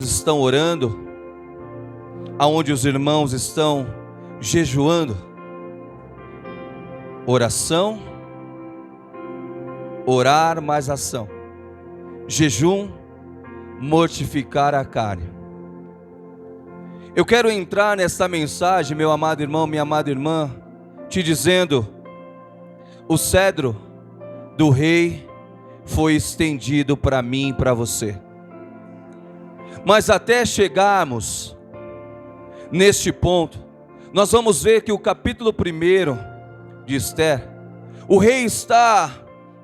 estão orando, aonde os irmãos estão jejuando. Oração, orar mais ação. Jejum, mortificar a carne. Eu quero entrar nessa mensagem, meu amado irmão, minha amada irmã, te dizendo: o cedro do rei foi estendido para mim e para você. Mas até chegarmos neste ponto, nós vamos ver que o capítulo 1 de Esther, o rei está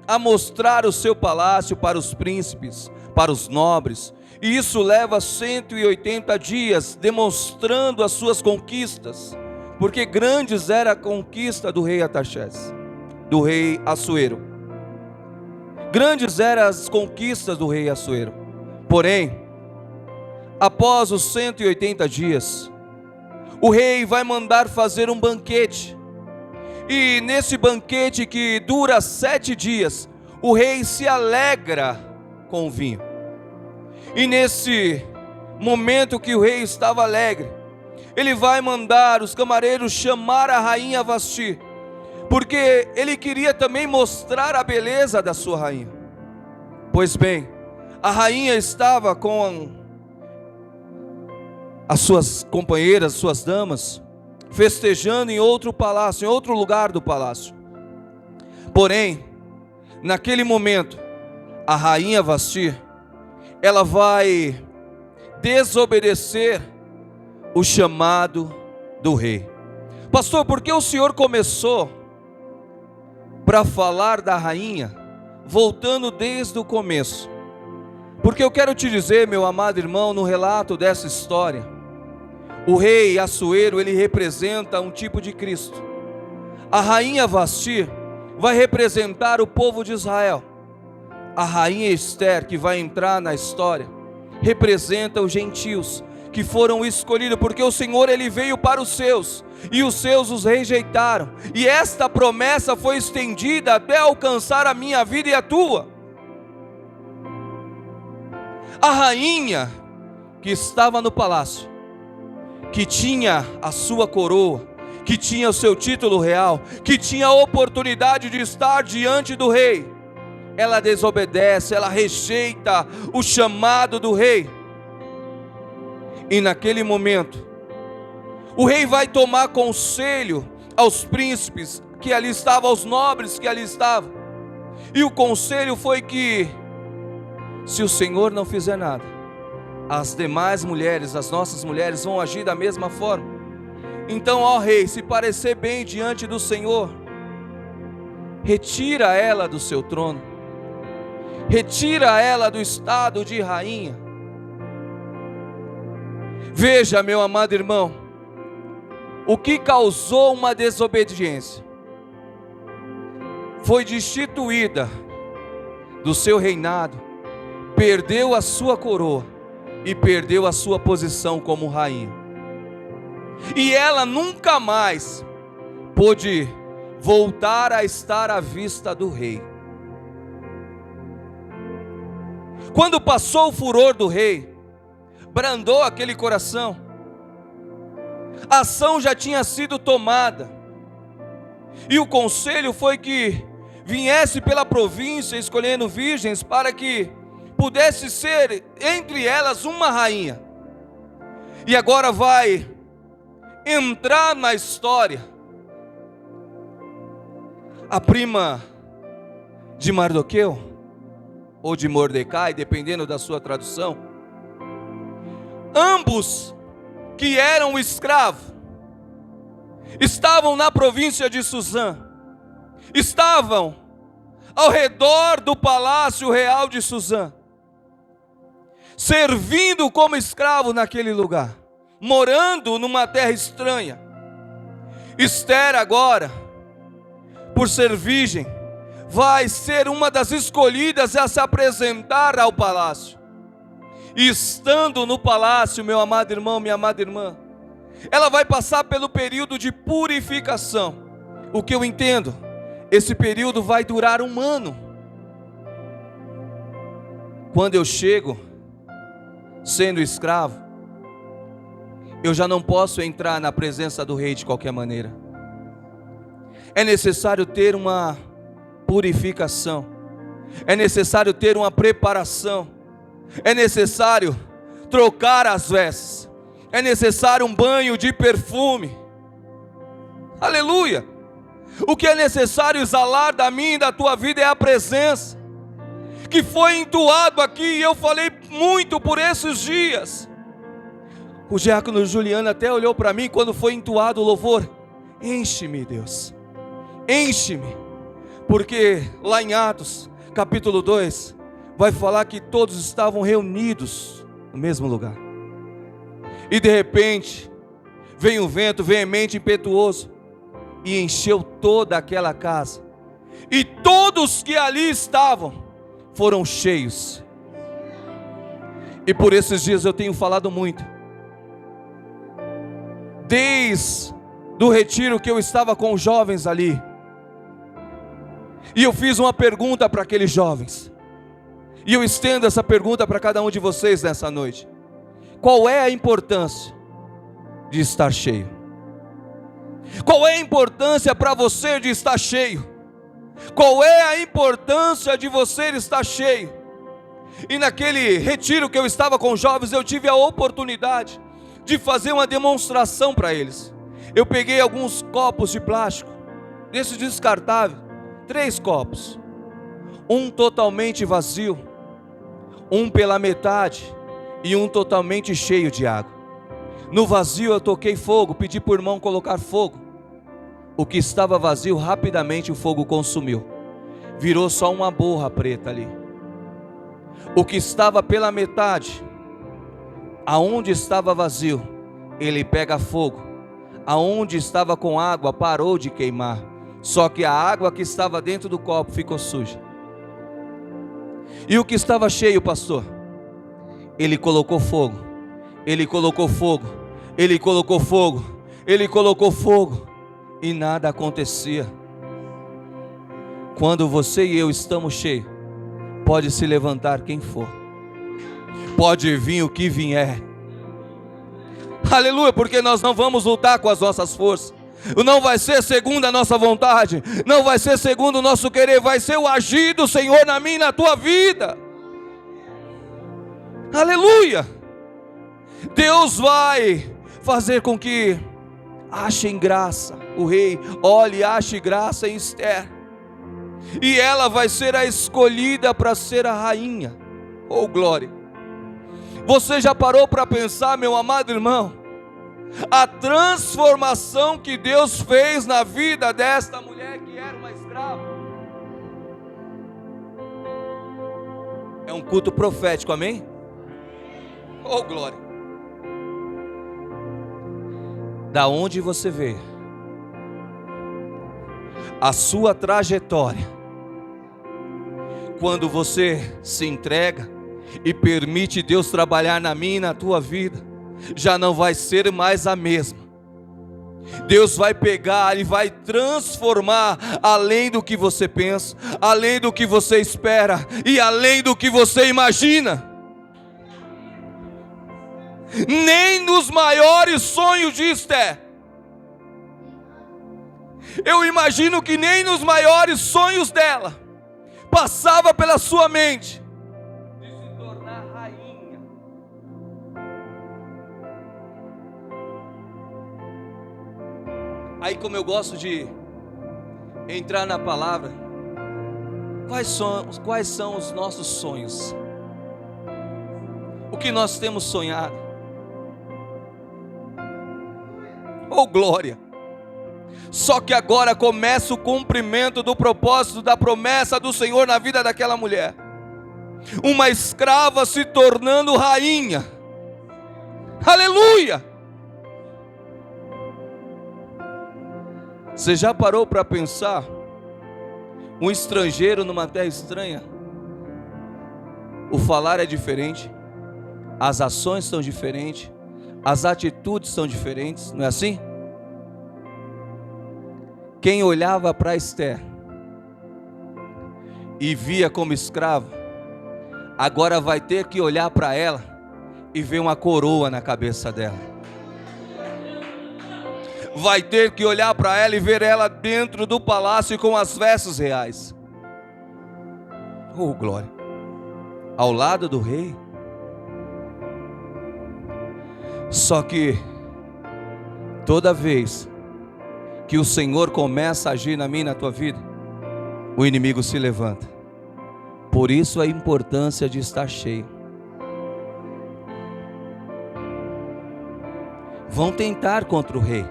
a mostrar o seu palácio para os príncipes, para os nobres, e isso leva 180 dias, demonstrando as suas conquistas, porque grandes era a conquista do rei Artaxerxes, do rei Assuero. Grandes eram as conquistas do rei Assuero. Porém, após os 180 dias, o rei vai mandar fazer um banquete. E nesse banquete, que dura 7 dias, o rei se alegra com o vinho. E nesse momento que o rei estava alegre, ele vai mandar os camareiros chamar a rainha Vasti, porque ele queria também mostrar a beleza da sua rainha. Pois bem, a rainha estava com as suas companheiras, suas damas, festejando em outro palácio, em outro lugar do palácio. Porém, naquele momento, a rainha Vasti, ela vai desobedecer o chamado do rei. Pastor, por que o senhor começou para falar da rainha, voltando desde o começo? Porque eu quero te dizer, meu amado irmão, no relato dessa história, o rei Assuero, ele representa um tipo de Cristo. A rainha Vasti vai representar o povo de Israel. A rainha Esther, que vai entrar na história, representa os gentios, que foram escolhidos, porque o Senhor, ele veio para os seus, e os seus os rejeitaram, e esta promessa foi estendida até alcançar a minha vida e a tua. A rainha que estava no palácio, que tinha a sua coroa, que tinha o seu título real, que tinha a oportunidade de estar diante do rei, ela desobedece, ela rejeita o chamado do rei. E naquele momento, o rei vai tomar conselho aos príncipes que ali estavam, aos nobres que ali estavam. E o conselho foi que, se o Senhor não fizer nada, as demais mulheres, as nossas mulheres, vão agir da mesma forma. Então, ó rei, se parecer bem diante do Senhor, retira ela do seu trono, retira ela do estado de rainha. Veja, meu amado irmão, o que causou uma desobediência foi destituída do seu reinado, perdeu a sua coroa e perdeu a sua posição como rainha. E ela nunca mais pôde voltar a estar à vista do rei. Quando passou o furor do rei, brandou aquele coração, a ação já tinha sido tomada, e o conselho foi que viesse pela província escolhendo virgens, para que pudesse ser entre elas uma rainha. E agora vai entrar na história a prima de Mardoqueu, ou de Mordecai, dependendo da sua tradução. Ambos que eram escravos, estavam na província de Suzã, estavam ao redor do palácio real de Suzã, servindo como escravo naquele lugar, morando numa terra estranha. Esther agora, por ser virgem, vai ser uma das escolhidas a se apresentar ao palácio. E estando no palácio, meu amado irmão, minha amada irmã, ela vai passar pelo período de purificação. O que eu entendo, esse período vai durar 1 ano. Quando eu chego, sendo escravo, eu já não posso entrar na presença do rei de qualquer maneira. É necessário ter uma purificação, é necessário ter uma preparação, é necessário trocar as vestes, é necessário um banho de perfume. Aleluia! O que é necessário exalar da minha e da tua vida é a presença, que foi entoado aqui, e eu falei muito por esses dias. O diácono Juliano até olhou para mim quando foi entoado o louvor: enche-me, Deus, enche-me, porque lá em Atos, capítulo 2, vai falar que todos estavam reunidos no mesmo lugar, e de repente, veio um vento veemente, impetuoso, e encheu toda aquela casa, e todos que ali estavam foram cheios. E por esses dias eu tenho falado muito, desde do retiro que eu estava com os jovens ali, e eu fiz uma pergunta para aqueles jovens, e eu estendo essa pergunta para cada um de vocês nessa noite: qual é a importância de estar cheio? Qual é a importância para você de estar cheio? Qual é a importância de você estar cheio? E naquele retiro que eu estava com os jovens, eu tive a oportunidade de fazer uma demonstração para eles. Eu peguei alguns copos de plástico, desses descartáveis, 3 copos, um totalmente vazio, um pela metade e um totalmente cheio de água. No vazio eu toquei fogo, pedi para o irmão colocar fogo. O que estava vazio, rapidamente o fogo consumiu, virou só uma borra preta ali. O que estava pela metade, aonde estava vazio, ele pega fogo. Aonde estava com água, parou de queimar, só que a água que estava dentro do copo ficou suja. E o que estava cheio, pastor? Ele colocou fogo, ele colocou fogo, ele colocou fogo, ele colocou fogo, e nada acontecia. Quando você e eu estamos cheios, pode se levantar quem for, pode vir o que vier, aleluia, porque nós não vamos lutar com as nossas forças, não vai ser segundo a nossa vontade, não vai ser segundo o nosso querer, vai ser o agir do Senhor na minha e na tua vida, aleluia. Deus vai fazer com que achem graça, o rei olhe e ache graça em Esther, e ela vai ser a escolhida para ser a rainha. Oh glória! Você já parou para pensar, meu amado irmão, a transformação que Deus fez na vida desta mulher que era uma escrava? É um culto profético, amém? Oh glória! Da onde você veio, a sua trajetória, quando você se entrega e permite Deus trabalhar na minha e na tua vida, já não vai ser mais a mesma. Deus vai pegar e vai transformar além do que você pensa, além do que você espera e além do que você imagina. Nem nos maiores sonhos de Esther, eu imagino que nem nos maiores sonhos dela passava pela sua mente de se tornar rainha. Aí, como eu gosto de entrar na palavra, quais são os nossos sonhos? O que nós temos sonhado? Oh glória! Só que agora começa o cumprimento do propósito, da promessa do Senhor na vida daquela mulher. Uma escrava se tornando rainha. Aleluia! Você já parou para pensar? Um estrangeiro numa terra estranha, o falar é diferente, as ações são diferentes, as atitudes são diferentes, não é assim? Quem olhava para Esther e via como escrava, agora vai ter que olhar para ela e vem uma coroa na cabeça dela. Vai ter que olhar para ela e ver ela dentro do palácio com as vestes reais. Oh, glória! Ao lado do rei. Só que toda vez que o Senhor começa a agir na minha e na tua vida, o inimigo se levanta. Por isso a importância de estar cheio. Vão tentar contra o rei.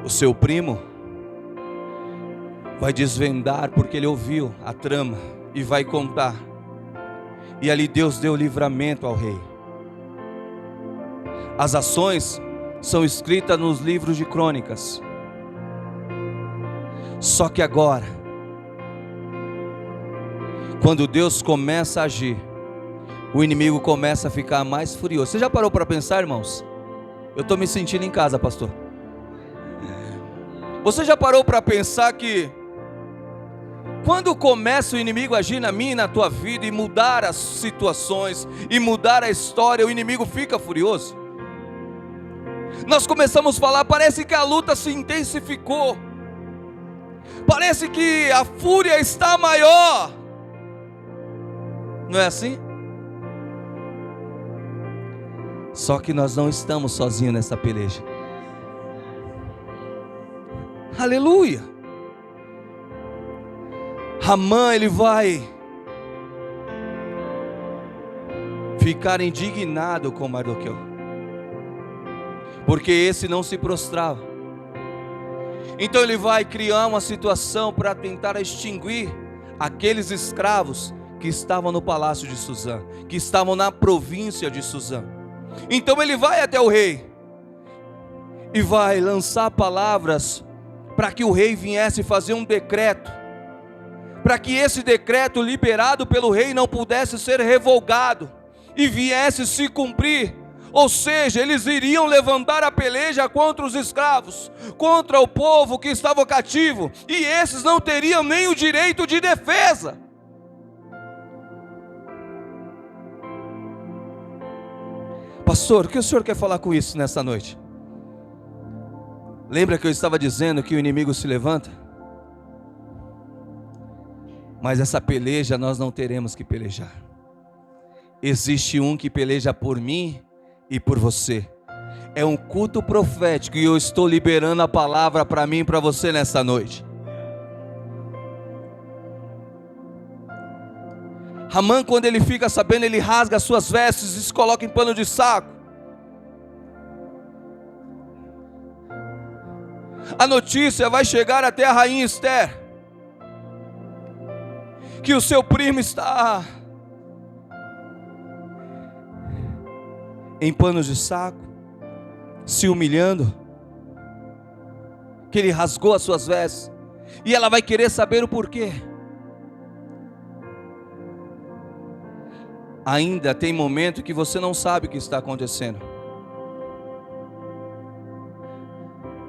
O seu primo vai desvendar, porque ele ouviu a trama e vai contar. E ali Deus deu livramento ao rei. As ações são escritas nos livros de crônicas. Só que agora, quando Deus começa a agir, o inimigo começa a ficar mais furioso. Você já parou para pensar, irmãos? Eu estou me sentindo em casa, pastor. Você já parou para pensar que quando começa o inimigo a agir na minha e na tua vida e mudar as situações e mudar a história, o inimigo fica furioso? Nós começamos a falar, parece que a luta se intensificou, parece que a fúria está maior. Não é assim? Só que nós não estamos sozinhos nessa peleja. Aleluia! Amã, ele vai ficar indignado com Mardoqueu, porque esse não se prostrava. Então ele vai criar uma situação para tentar extinguir aqueles escravos que estavam no palácio de Suzã, que estavam na província de Suzã. Então ele vai até o rei e vai lançar palavras para que o rei viesse fazer um decreto, para que esse decreto liberado pelo rei não pudesse ser revogado e viesse se cumprir. Ou seja, eles iriam levantar a peleja contra os escravos, contra o povo que estava cativo, e esses não teriam nem o direito de defesa. Pastor, o que o senhor quer falar com isso nessa noite? Lembra que eu estava dizendo que o inimigo se levanta? Mas essa peleja nós não teremos que pelejar. Existe um que peleja por mim e por você. É um culto profético e eu estou liberando a palavra para mim e para você nessa noite. Amã, quando ele fica sabendo, ele rasga as suas vestes e se coloca em pano de saco. A notícia vai chegar até a rainha Esther, que o seu primo está em panos de saco, se humilhando, que ele rasgou as suas vestes, e ela vai querer saber o porquê. Ainda tem momento que você não sabe o que está acontecendo,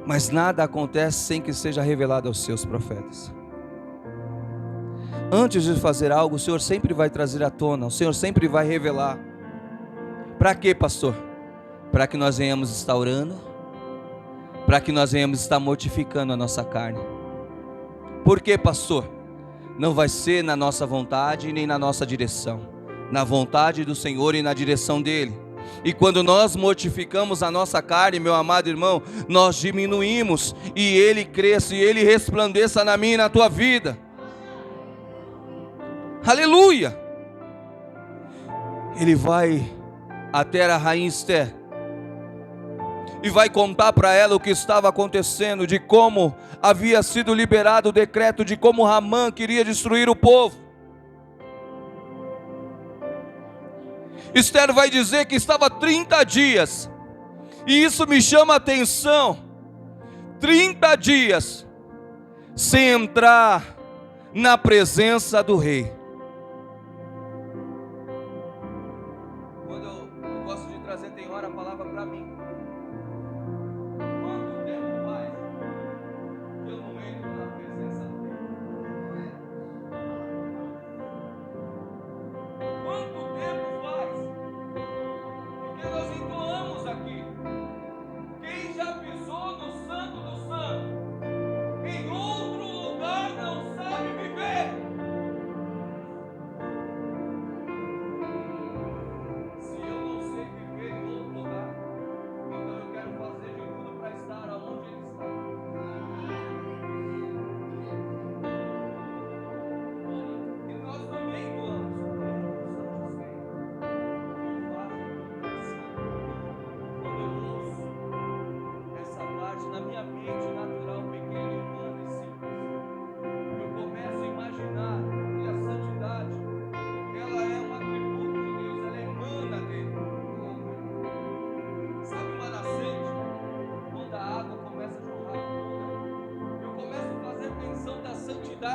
mas nada acontece sem que seja revelado aos seus profetas. Antes de fazer algo, o Senhor sempre vai trazer à tona, o Senhor sempre vai revelar. Para quê, pastor? Para que nós venhamos estar orando, para que nós venhamos estar mortificando a nossa carne. Por quê, pastor? Não vai ser na nossa vontade nem na nossa direção, na vontade do Senhor e na direção dEle. E quando nós mortificamos a nossa carne, meu amado irmão, nós diminuímos, e Ele cresce, e Ele resplandeça na minha e na tua vida. Aleluia! Ele vai até a rainha Esther e vai contar para ela o que estava acontecendo, de como havia sido liberado o decreto, de como Amã queria destruir o povo. Esther vai dizer que estava 30 dias, e isso me chama a atenção, 30 dias, sem entrar na presença do rei. Quando eu gosto de trazer, tem hora a palavra para mim. Quanto tempo faz que eu não entro na presença do rei? Quanto tempo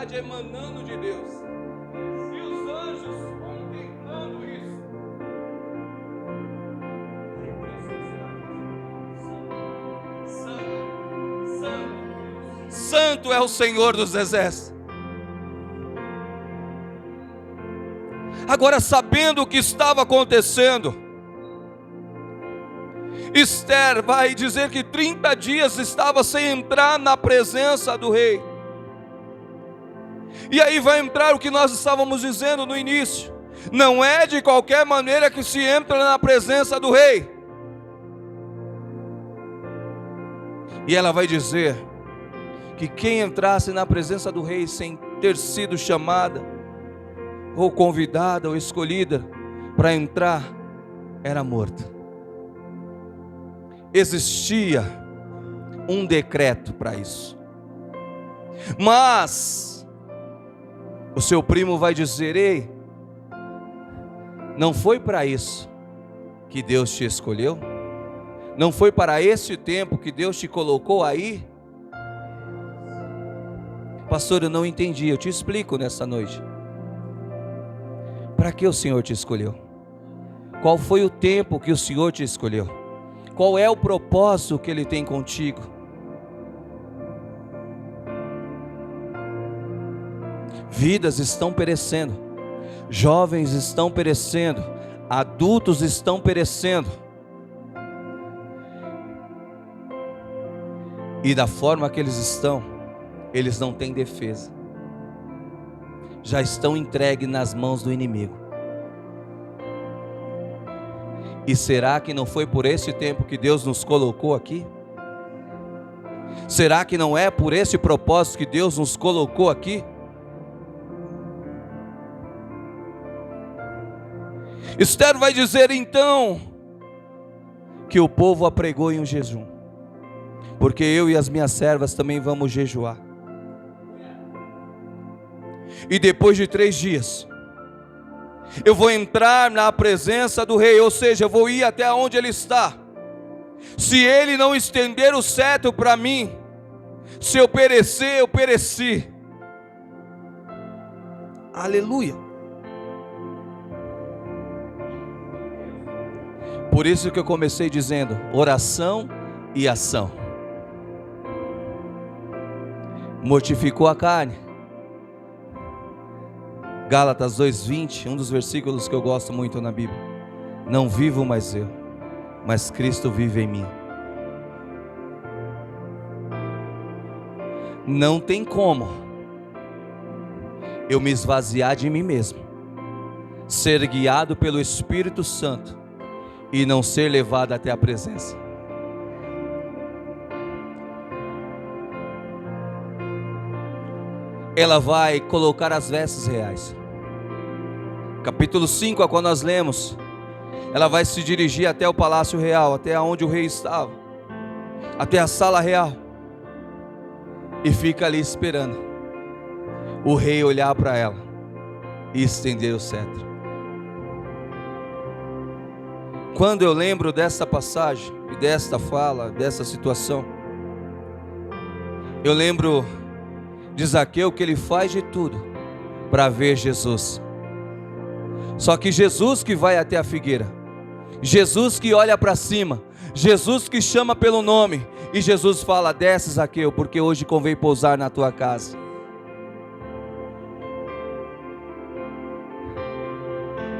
santidade emanando de Deus. E os anjos contemplando isso. Santo, santo, santo é o Senhor dos exércitos. Agora, sabendo o que estava acontecendo, Esther vai dizer que 30 dias estava sem entrar na presença do rei. E aí vai entrar o que nós estávamos dizendo no início. Não é de qualquer maneira que se entra na presença do rei. E ela vai dizer que quem entrasse na presença do rei sem ter sido chamada, ou convidada, ou escolhida para entrar, era morta. Existia um decreto para isso. Mas o seu primo vai dizer: ei, não foi para isso que Deus te escolheu? Não foi para esse tempo que Deus te colocou aí? Pastor, eu não entendi. Eu te explico nessa noite. Para que o Senhor te escolheu? Qual foi o tempo que o Senhor te escolheu? Qual é o propósito que Ele tem contigo? Vidas estão perecendo, jovens estão perecendo, adultos estão perecendo. E da forma que eles estão, eles não têm defesa. Já estão entregues nas mãos do inimigo. E será que não foi por esse tempo que Deus nos colocou aqui? Será que não é por esse propósito que Deus nos colocou aqui? Esther vai dizer então que o povo apregou em um jejum, porque eu e as minhas servas também vamos jejuar. E depois de 3 dias eu vou entrar na presença do rei, ou seja, eu vou ir até onde ele está. Se ele não estender o cetro para mim, se eu perecer, eu pereci. Aleluia. Por isso que eu comecei dizendo: oração e ação. Mortificou a carne. Gálatas 2:20, um dos versículos que eu gosto muito na Bíblia. Não vivo mais eu, mas Cristo vive em mim. Não tem como eu me esvaziar de mim mesmo, ser guiado pelo Espírito Santo e não ser levado até a presença. Ela vai colocar as vestes reais. Capítulo 5, quando nós lemos, ela vai se dirigir até o palácio real, até onde o rei estava, até a sala real, e fica ali esperando o rei olhar para ela e estender o cetro. Quando eu lembro dessa passagem e desta fala, dessa situação, eu lembro de Zaqueu, que ele faz de tudo para ver Jesus. Só que Jesus que vai até a figueira, Jesus que olha para cima, Jesus que chama pelo nome, e Jesus fala: desce, Zaqueu, porque hoje convém pousar na tua casa.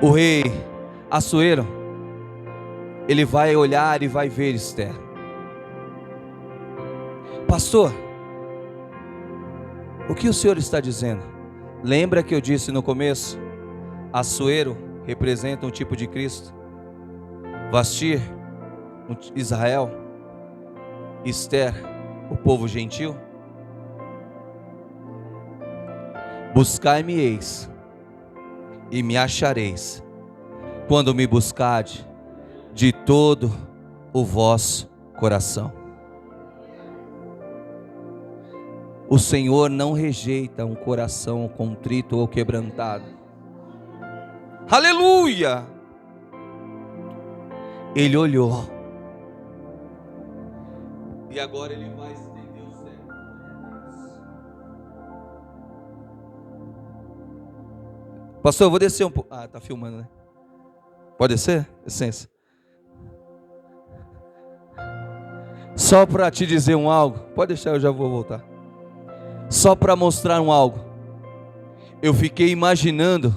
O rei Assuero, ele vai olhar e vai ver Esther. Pastor, o que o senhor está dizendo? Lembra que eu disse no começo? Assuero representa um tipo de Cristo, Vasti, Israel, Esther, o povo gentil. Buscai-me-eis e me achareis, quando me buscardes de todo o vosso coração. O Senhor não rejeita um coração contrito ou quebrantado. Aleluia! Ele olhou, e agora ele vai estender o cetro. Pastor, eu vou descer um pouco. Ah, tá filmando, né? Pode descer? Licença. Só para te dizer algo. Pode deixar, eu já vou voltar. Só para mostrar algo. Eu fiquei imaginando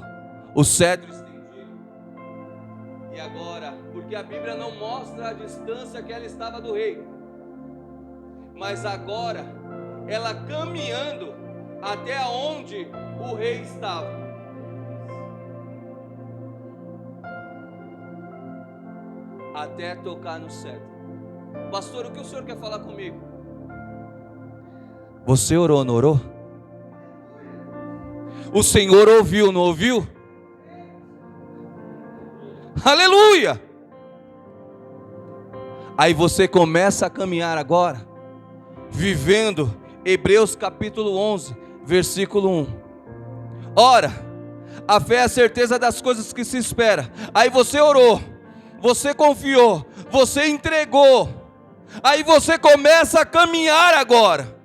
o cedro estendido. E agora, porque a Bíblia não mostra a distância que ela estava do rei. Mas agora, ela caminhando até onde o rei estava. Até tocar no cetro. Pastor, o que o senhor quer falar comigo? Você orou, não orou? O Senhor ouviu, não ouviu? Aleluia! Aí você começa a caminhar agora, vivendo Hebreus capítulo 11, versículo 1. Ora, a fé é a certeza das coisas que se espera. Aí você orou, você confiou, você entregou. Aí você começa a caminhar agora.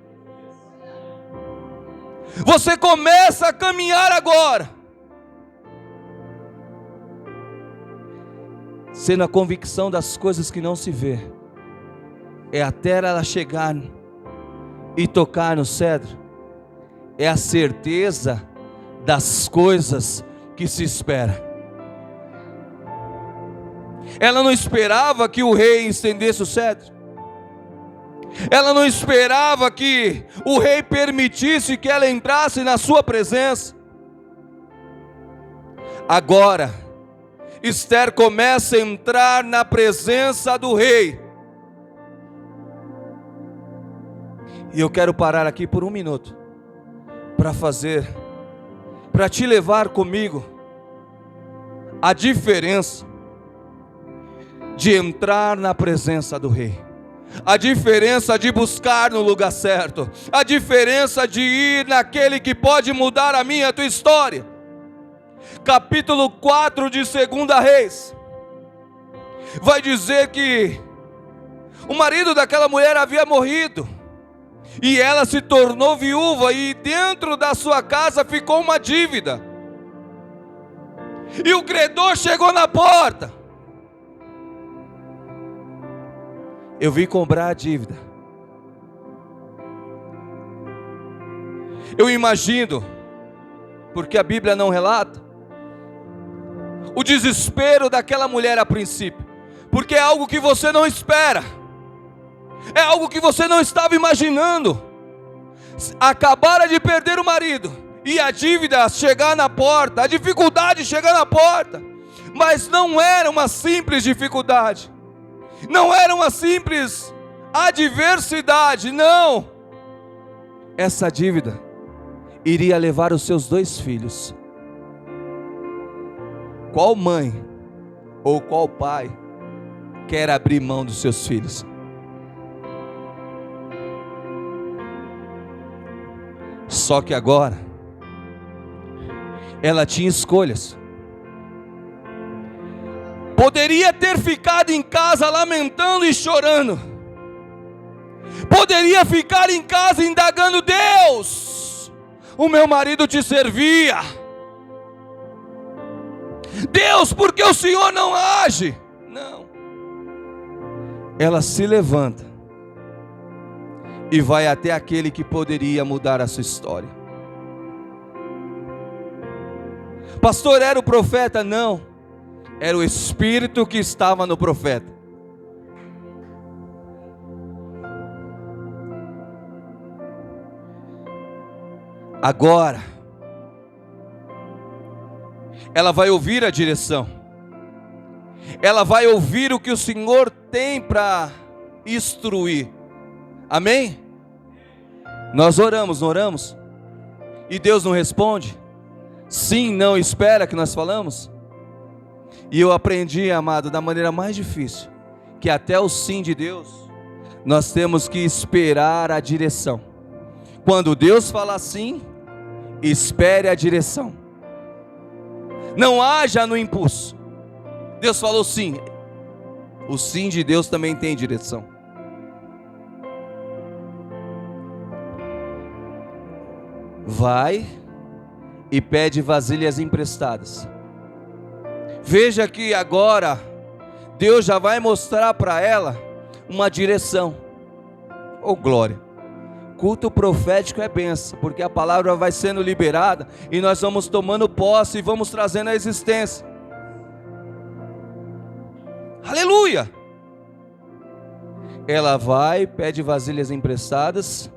Você começa a caminhar agora. Sendo a convicção das coisas que não se vê. É até ela chegar e tocar no cedro. É a certeza das coisas que se espera. Ela não esperava que o rei estendesse o cetro. Ela não esperava que o rei permitisse que ela entrasse na sua presença. Agora, Esther começa a entrar na presença do rei. E eu quero parar aqui por um minuto para te levar comigo a diferença de entrar na presença do rei. A diferença de buscar no lugar certo. A diferença de ir naquele que pode mudar a minha e a tua história. Capítulo 4 de 2 Reis. Vai dizer que o marido daquela mulher havia morrido. E ela se tornou viúva. E dentro da sua casa ficou uma dívida. E o credor chegou na porta. Eu vim cobrar a dívida. Eu imagino, porque a Bíblia não relata, o desespero daquela mulher a princípio, porque é algo que você não espera, é algo que você não estava imaginando. Acabara de perder o marido, e a dívida chegar na porta, a dificuldade chegar na porta, mas não era uma simples dificuldade. Não era uma simples adversidade, não. Essa dívida iria levar os seus 2 filhos. Qual mãe ou qual pai quer abrir mão dos seus filhos? Só que agora ela tinha escolhas. Poderia ter ficado em casa lamentando e chorando. Poderia ficar em casa indagando: Deus, o meu marido te servia. Deus, por que o Senhor não age? Não. Ela se levanta e vai até aquele que poderia mudar a sua história. Pastor, era o profeta? Não. Era o Espírito que estava no profeta. Agora, ela vai ouvir a direção. Ela vai ouvir o que o Senhor tem para instruir. Amém? Nós oramos, não oramos? E Deus não responde? Sim, não, espera que nós falamos? E eu aprendi, amado, da maneira mais difícil, que até o sim de Deus, nós temos que esperar a direção. Quando Deus fala sim, espere a direção. Não haja no impulso. Deus falou sim. O sim de Deus também tem direção. Vai e pede vasilhas emprestadas. Veja que agora Deus já vai mostrar para ela uma direção. Oh glória! Culto profético é bênção, porque a palavra vai sendo liberada e nós vamos tomando posse e vamos trazendo a existência. Aleluia! Ela vai, pede vasilhas emprestadas,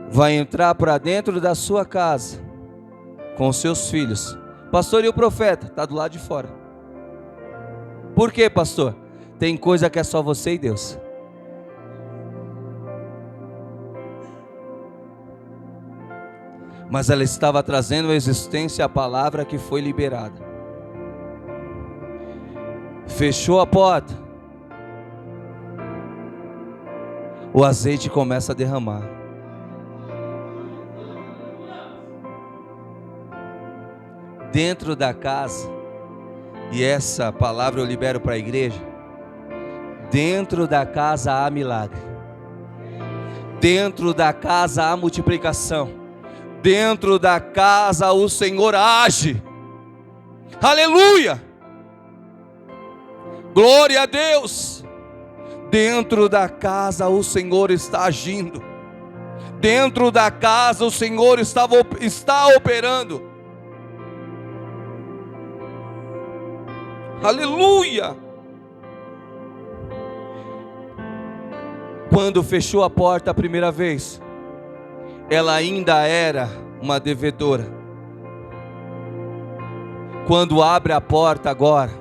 vai entrar para dentro da sua casa com os seus filhos. Pastor, e o profeta? Está do lado de fora. Por quê, pastor? Tem coisa que é só você e Deus. Mas ela estava trazendo à existência a palavra que foi liberada. Fechou a porta. O azeite começa a derramar. Dentro da casa, e essa palavra eu libero para a igreja, dentro da casa há milagre, dentro da casa há multiplicação, dentro da casa o Senhor age. Aleluia! Glória a Deus! Dentro da casa o Senhor está agindo, dentro da casa o Senhor está operando. Aleluia! Quando fechou a porta a primeira vez, ela ainda era uma devedora. Quando abre a porta agora,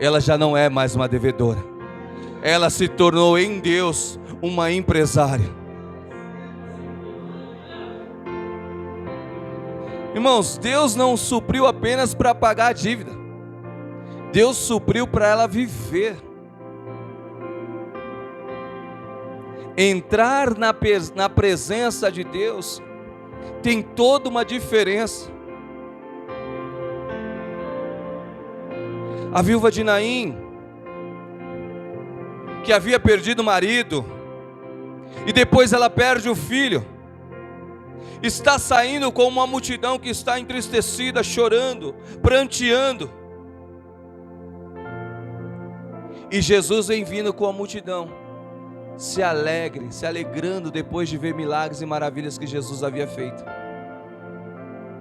ela já não é mais uma devedora. Ela se tornou em Deus uma empresária. Irmãos, Deus não supriu apenas para pagar a dívida. Deus supriu para ela viver. Entrar na presença de Deus tem toda uma diferença. A viúva de Naim, que havia perdido o marido, e depois ela perde o filho, está saindo com uma multidão que está entristecida, chorando, pranteando. E Jesus vem vindo com a multidão, se alegrando depois de ver milagres e maravilhas que Jesus havia feito.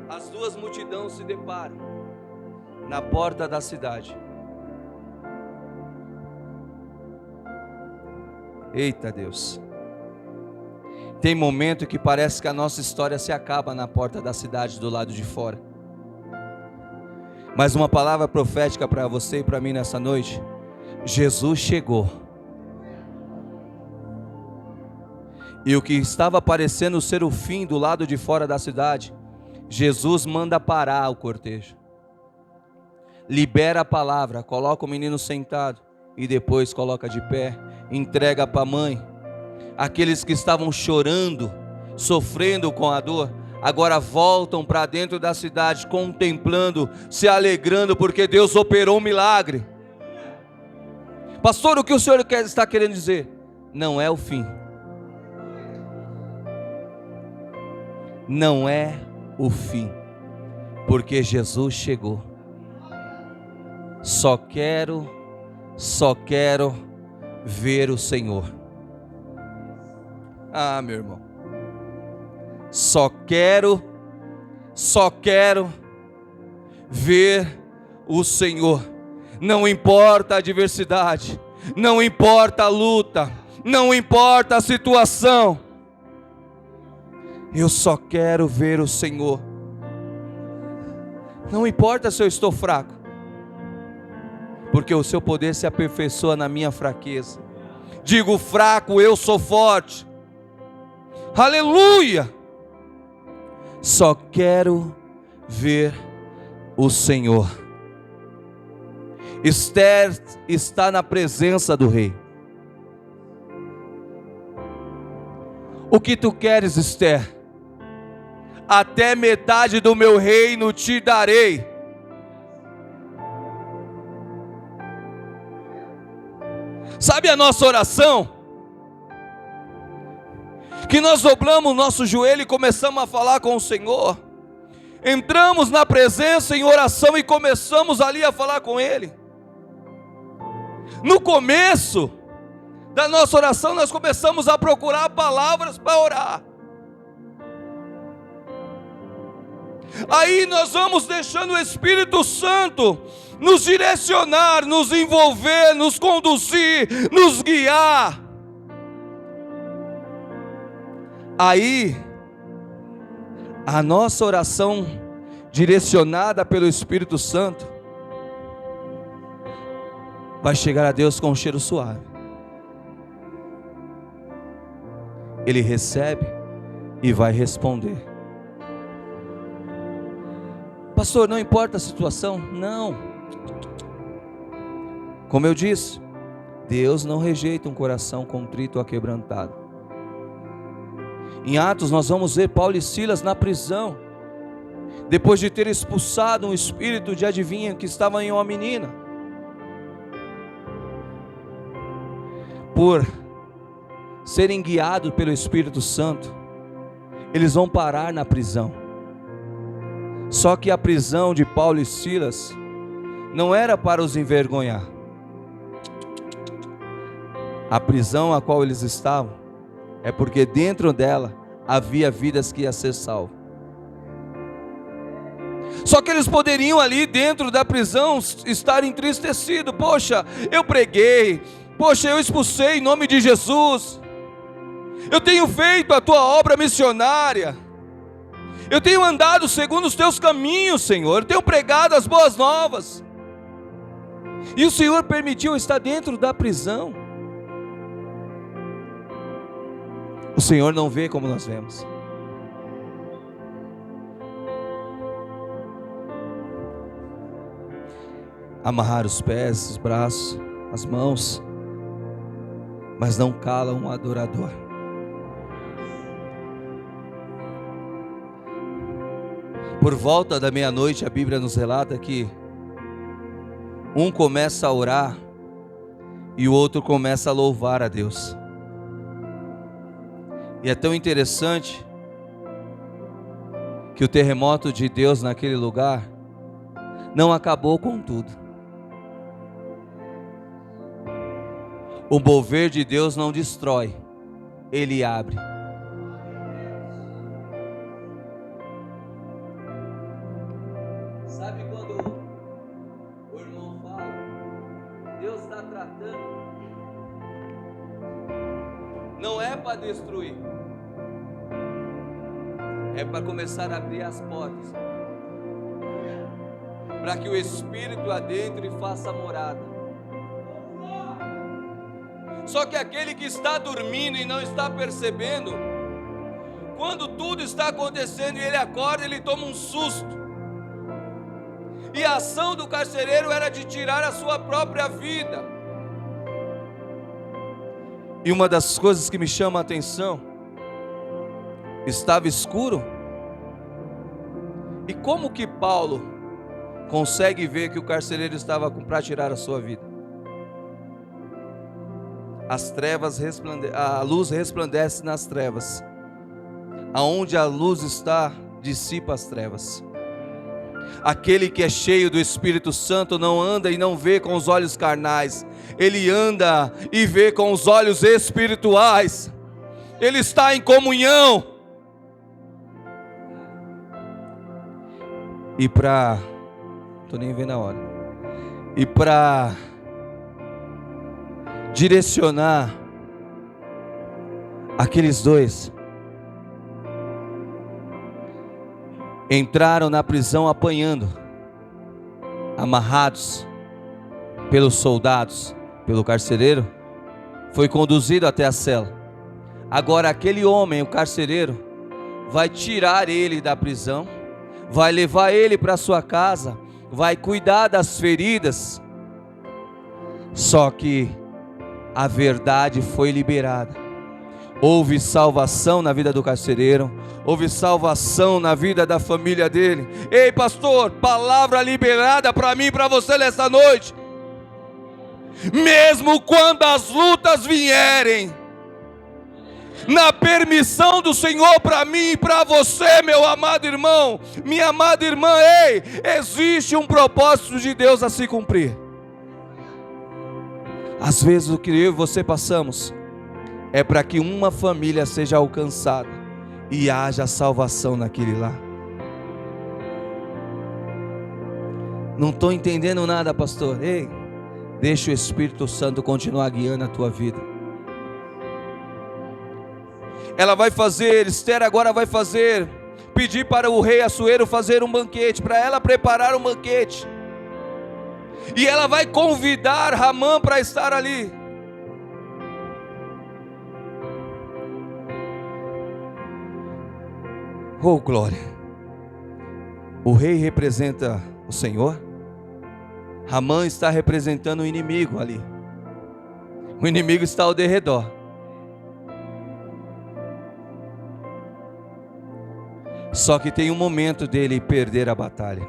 As duas multidões se deparam na porta da cidade. Eita Deus! Tem momento que parece que a nossa história se acaba na porta da cidade do lado de fora. Mas uma palavra profética para você e para mim nessa noite: Jesus chegou. E o que estava parecendo ser o fim do lado de fora da cidade, Jesus manda parar o cortejo. Libera a palavra, coloca o menino sentado e depois coloca de pé, entrega para a mãe. Aqueles que estavam chorando, sofrendo com a dor, agora voltam para dentro da cidade, contemplando, se alegrando, porque Deus operou um milagre. Pastor, o que o senhor está querendo dizer? Não é o fim. Não é o fim, porque Jesus chegou. Só quero ver o Senhor. Ah, meu irmão. Só quero ver o Senhor. Não importa a adversidade, não importa a luta, não importa a situação. Eu só quero ver o Senhor. Não importa se eu estou fraco, porque o seu poder se aperfeiçoa na minha fraqueza. Digo fraco, eu sou forte. Aleluia! Só quero ver o Senhor. Esther está na presença do rei. O que tu queres, Esther? Até metade do meu reino te darei. Sabe a nossa oração? que nós dobramos o nosso joelho e começamos a falar com o Senhor. Entramos na presença em oração e começamos ali a falar com Ele. No começo da nossa oração, nós começamos a procurar palavras para orar. Aí nós vamos deixando o Espírito Santo nos direcionar, nos envolver, nos conduzir, nos guiar. Aí, a nossa oração direcionada pelo Espírito Santo vai chegar a Deus com um cheiro suave. Ele recebe e vai responder. Pastor, não importa a situação? Não. Como eu disse, Deus não rejeita um coração contrito ou quebrantado. Em Atos nós vamos ver Paulo e Silas na prisão, depois de ter expulsado um espírito de adivinha que estava em uma menina. Por serem guiados pelo Espírito Santo, eles vão parar na prisão. Só que a prisão de Paulo e Silas não era para os envergonhar. A prisão a qual eles estavam é porque dentro dela havia vidas que iam ser salvas. Só que eles poderiam ali dentro da prisão estar entristecidos. Poxa, eu preguei. Poxa, eu expulsei em nome de Jesus. Eu tenho feito a tua obra missionária. Eu tenho andado segundo os teus caminhos, Senhor. Eu tenho pregado as boas novas. E o Senhor permitiu estar dentro da prisão. O Senhor não vê como nós vemos. Amarrar os pés, os braços, as mãos, mas não cala um adorador. Por volta da meia-noite, a Bíblia nos relata que um começa a orar e o outro começa a louvar a Deus. E é tão interessante que o terremoto de Deus naquele lugar não acabou com tudo. O mover de Deus não destrói, Ele abre. Sabe quando o irmão fala, Deus está tratando, não é para destruir, é para começar a abrir as portas, para que o Espírito adentre e faça morada. Só que aquele que está dormindo e não está percebendo, quando tudo está acontecendo e ele acorda, ele toma um susto. E a ação do carcereiro era de tirar a sua própria vida. E uma das coisas que me chama a atenção, estava escuro. E como que Paulo consegue ver que o carcereiro estava para tirar a sua vida? As trevas a luz resplandece nas trevas. Aonde a luz está, dissipa as trevas. Aquele que é cheio do Espírito Santo não anda e não vê com os olhos carnais. Ele anda e vê com os olhos espirituais. Ele está em comunhão. E estou nem vendo a hora. E para direcionar aqueles dois, entraram na prisão apanhando, amarrados pelos soldados, pelo carcereiro, foi conduzido até a cela. Agora aquele homem, o carcereiro, vai tirar ele da prisão, vai levar ele para sua casa, vai cuidar das feridas. Só que a verdade foi liberada. Houve salvação na vida do carcereiro, houve salvação na vida da família dele. Ei, pastor, palavra liberada para mim e para você nessa noite. Mesmo quando as lutas vierem, na permissão do Senhor para mim e para você, meu amado irmão, minha amada irmã. Ei, existe um propósito de Deus a se cumprir. Às vezes o que eu e você passamos é para que uma família seja alcançada e haja salvação naquele lá. Não estou entendendo nada, pastor. Ei, deixa o Espírito Santo continuar guiando a tua vida. Ela vai fazer, Esther agora vai fazer, pedir para o rei Assuero fazer um banquete, para ela preparar um banquete. E ela vai convidar Ramã para estar ali. Oh, glória! O rei representa o Senhor. Ramã está representando o inimigo ali. O inimigo está ao derredor. Só que tem um momento dele perder a batalha,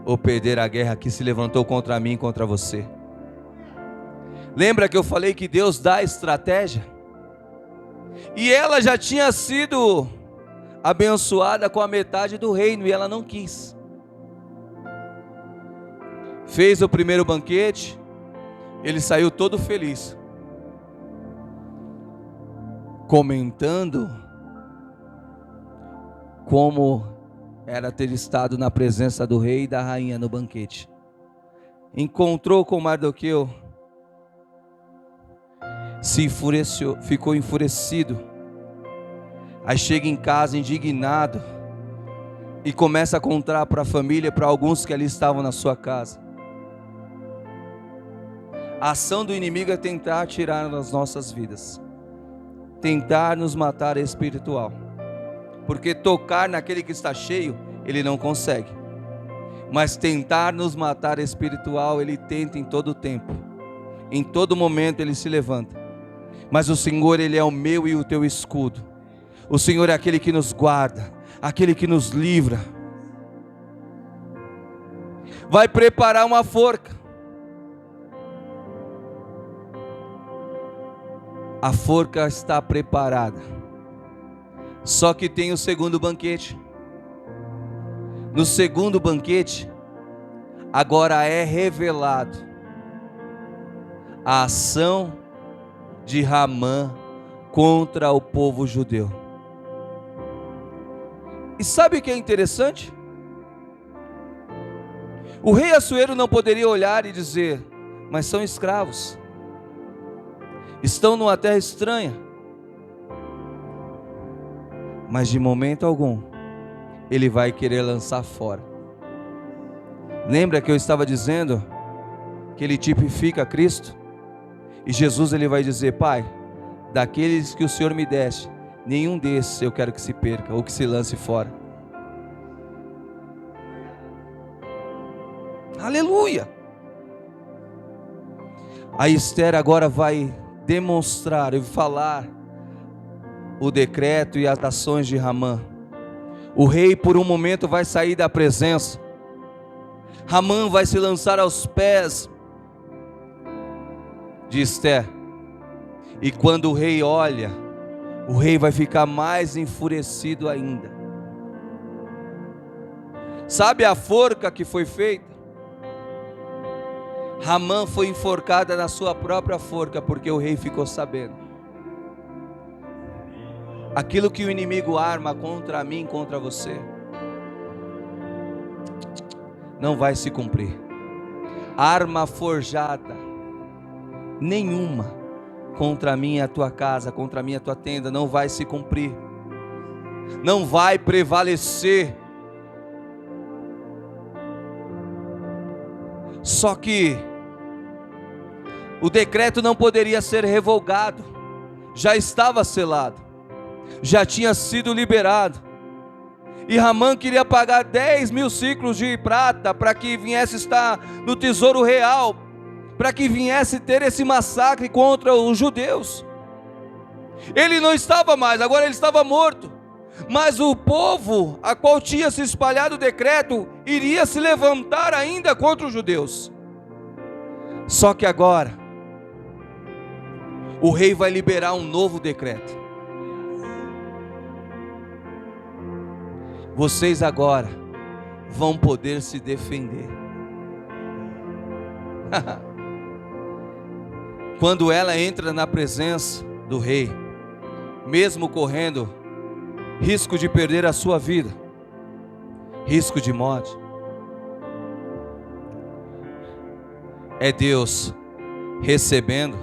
ou perder a guerra que se levantou contra mim e contra você. Lembra que eu falei que Deus dá estratégia? E ela já tinha sido abençoada com a metade do reino e ela não quis. Fez o primeiro banquete, ele saiu todo feliz, comentando como era ter estado na presença do rei e da rainha no banquete. Encontrou com Mardoqueu, se enfureceu, ficou enfurecido. Aí chega em casa indignado e começa a contar para a família, para alguns que ali estavam na sua casa. A ação do inimigo é tentar tirar as nossas vidas, tentar nos matar espiritual, porque tocar naquele que está cheio, ele não consegue, mas tentar nos matar espiritual, ele tenta em todo tempo, em todo momento ele se levanta. Mas o Senhor, ele é o meu e o teu escudo. O Senhor é aquele que nos guarda, aquele que nos livra. Vai preparar uma forca. A forca está preparada. Só que tem o segundo banquete. No segundo banquete, agora é revelado a ação de Ramã contra o povo judeu. E sabe o que é interessante? O rei Assuero não poderia olhar e dizer: mas são escravos, estão numa terra estranha. Mas de momento algum ele vai querer lançar fora. Lembra que eu estava dizendo que ele tipifica Cristo? E Jesus, ele vai dizer: Pai, daqueles que o Senhor me deste, nenhum desses eu quero que se perca ou que se lance fora. Aleluia! A Esther agora vai demonstrar e falar o decreto e as ações de Ramã. O rei por um momento vai sair da presença. Ramã vai se lançar aos pés de Esther. E quando o rei olha, o rei vai ficar mais enfurecido ainda. Sabe a forca que foi feita? Ramã foi enforcada na sua própria forca, porque o rei ficou sabendo. Aquilo que o inimigo arma contra mim, contra você, não vai se cumprir. Arma forjada nenhuma contra mim e a tua casa, contra mim e a tua tenda, não vai se cumprir, não vai prevalecer. Só que o decreto não poderia ser revogado, já estava selado, já tinha sido liberado. E Ramã queria pagar 10.000 ciclos de prata para que viesse estar no tesouro real, para que viesse ter esse massacre contra os judeus. Ele não estava mais, agora ele estava morto. Mas o povo a qual tinha se espalhado o decreto iria se levantar ainda contra os judeus. Só que agora o rei vai liberar um novo decreto. vocês agora vão poder se defender. Quando ela entra na presença do rei, mesmo correndo risco de perder a sua vida, risco de morte, é Deus recebendo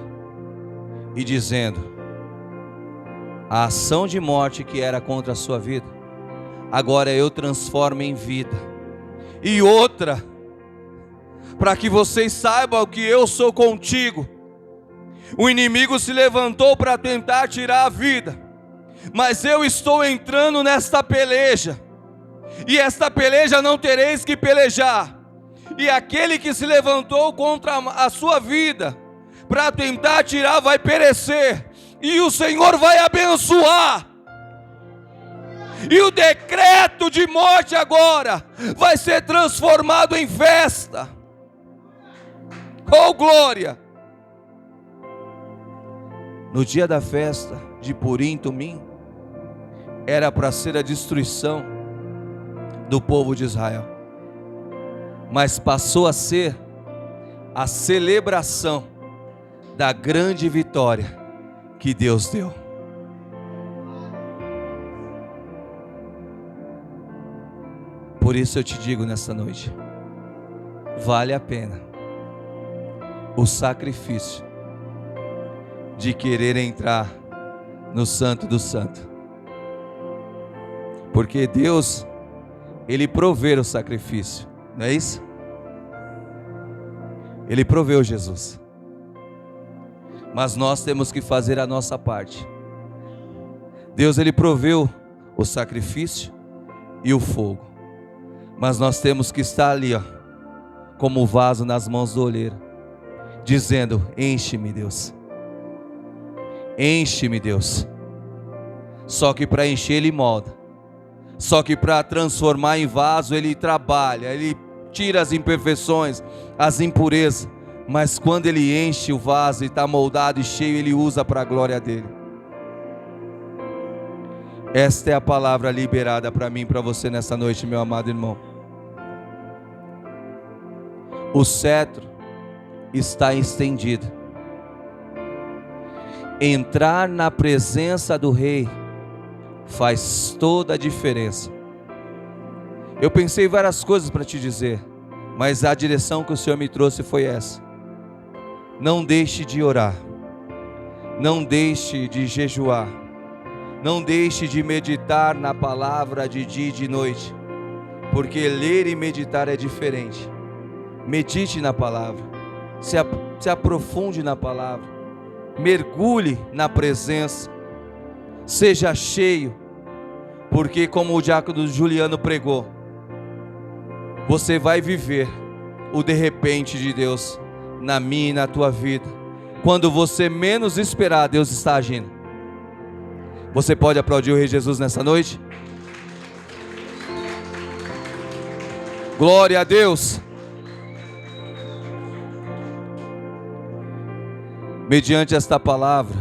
e dizendo: a ação de morte que era contra a sua vida, agora eu transformo em vida. E outra, para que vocês saibam que eu sou contigo. O inimigo se levantou para tentar tirar a vida, mas eu estou entrando nesta peleja, e esta peleja não tereis que pelejar. E aquele que se levantou contra a sua vida para tentar tirar vai perecer, e o Senhor vai abençoar. E o decreto de morte agora vai ser transformado em festa. Oh glória! No dia da festa de Purim Tumim, era para ser a destruição do povo de Israel, mas passou a ser a celebração da grande vitória que Deus deu. Por isso eu te digo nessa noite, vale a pena o sacrifício de querer entrar no Santo do Santo, porque Deus, Ele proveu o sacrifício, não é isso? Ele proveu Jesus, mas nós temos que fazer a nossa parte. Deus, Ele proveu o sacrifício e o fogo, mas nós temos que estar ali, ó, como o vaso nas mãos do oleiro, dizendo: enche-me, Deus. Enche-me, Deus. Só que para encher Ele molda, só que para transformar em vaso Ele trabalha, Ele tira as imperfeições, as impurezas, mas quando Ele enche o vaso e está moldado e cheio, Ele usa para a glória dEle. Esta é a palavra liberada para mim e para você nessa noite, meu amado irmão. O cetro está estendido. Entrar na presença do rei faz toda a diferença. Eu pensei várias coisas para te dizer, mas a direção que o Senhor me trouxe foi essa: não deixe de orar, não deixe de jejuar, não deixe de meditar na palavra de dia e de noite, porque ler e meditar é diferente. Medite na palavra, se aprofunde na palavra, mergulhe na presença, seja cheio, porque como o diácono Juliano pregou, você vai viver o de repente de Deus na minha e na tua vida. Quando você menos esperar, Deus está agindo. Você pode aplaudir o Rei Jesus nessa noite? Glória a Deus. Mediante esta palavra,